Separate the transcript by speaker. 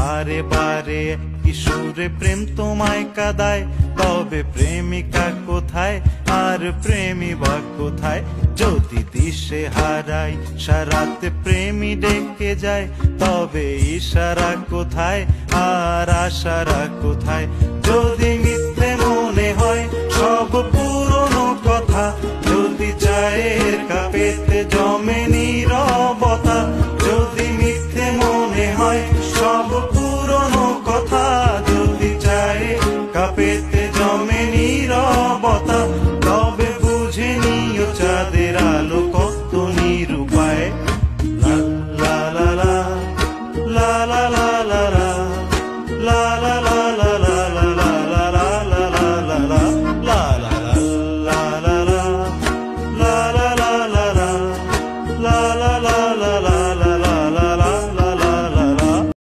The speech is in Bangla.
Speaker 1: বারে বারে কিশোরে প্রেম তোমায় কাদায়, তবে প্রেমিকা কোথায় আর প্রেমী বা কোথায়? যদি দিশে হারাই সারাতে প্রেমী ডেকে যায়, তবে ইশারা কোথায় আর আশারা কোথায়? যদি মিথ্যে মনে হয় সব পুরনো কথা, যদি চায়ের কাপেতে জমে নীরবতা, যদি মিথ্যে মনে হয় সব পুরনো কথা, যদি চায়ের কাপেতে জমে নীরবতা, তবে বুঝে নিও চাঁদের আলো কত নিরুপায়। লা লা লা লা লা লা।